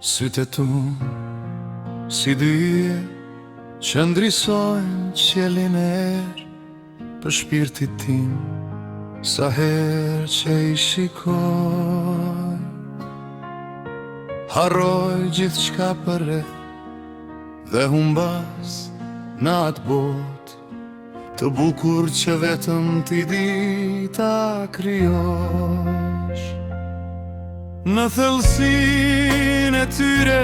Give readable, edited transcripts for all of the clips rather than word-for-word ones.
Sytë tu si dyje që ndrisojnë qelin erë për shpirtit tim, sa herë që i shikoj. Harroj gjithë qka përre dhe humbas në atë botë të bukur që vetëm ti di ta kryosh. Në thellësin e tyre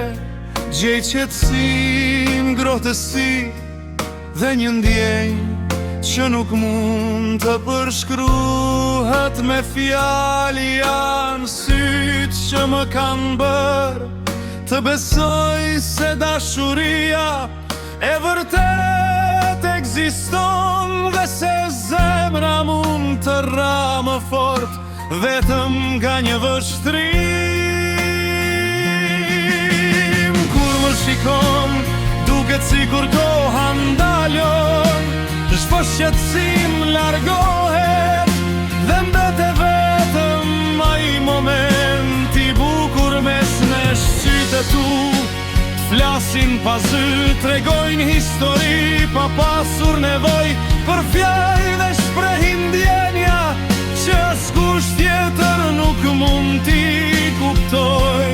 gjej qetësim, ngrohtësi dhe një ndjenjë që nuk mund të përshkruhet me fjali. Janë sytë që më kanë bërë të besoj se dashuria e vërtet ekziston, dhe se zemra mund të rra më fort vetëm nga një vështrim. Kur më shikon duket sikur koha ndalon, çdo shqetësim largohet dhe mbet e vetëm ai moment i bukur mes në sytë tu. Flasin pa zy, tregojnë histori pa pasur nevoj për fjalë dhe shprehin ndjenja që askush tjetër nuk mund t'i kuptoj.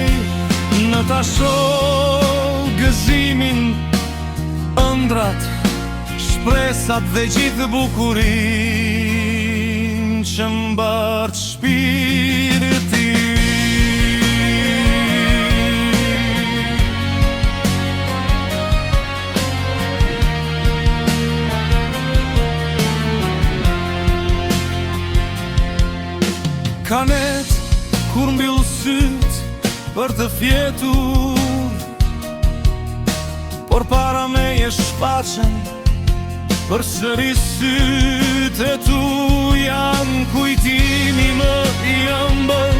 Në ta shoh gëzimin, ëndrat, shpresat dhe gjithë bukurin që mbart shpirti. Kanet kur mbyll syt për të fjetur, por para meje shfaqen përsëri sytë e tu. Janë kujtimi më i ëmbël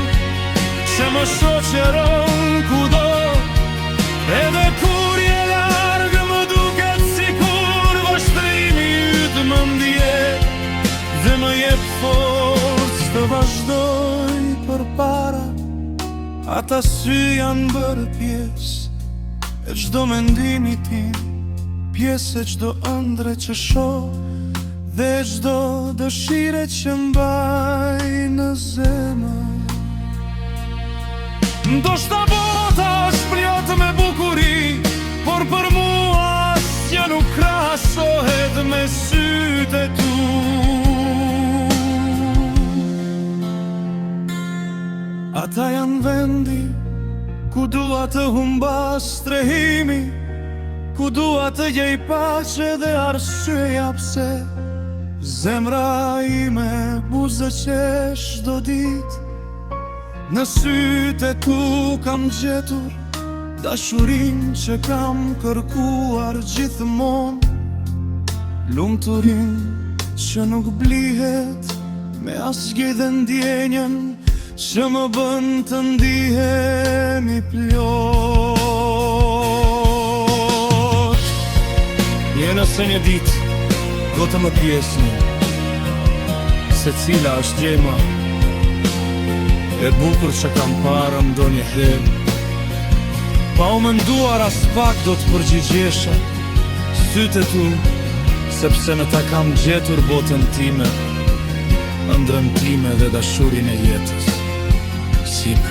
që më shoqëron kudo, edhe kur je larg më duket sikur vështrimi yt më ndjek dhe më jep forcë të vazhdoj përpara. Ata sy janë bërë pjesë e çdo mendimi tim, pjesë e çdo ëndre që shoh dhe çdo dëshire që mbaj në zemër. Ndoshta bota është plot me bukuri, por për mua asgjë nuk krahasohet me sytë e tu. Ata janë vendi ku dua të humbas strehimi, ku dua të gjej paqe dhe arsyeja pse zemra ime buzëqesh çdo ditë. Në sytë e tu kam gjetur dashurin që kam kërkuar gjithmonë, lumturin që nuk blihet me asgjë dhe ndjenjen që më bën të ndihemi plot. Je nëse një ditë do të më pjesni se cila është gjema e bukur që kam parë ndonjëherë, pa u menduar as pak do të përgjigjesha sytë e tu, sepse në ta kam gjetur botën time, ëndrën time dhe dashurin e jetës. Sip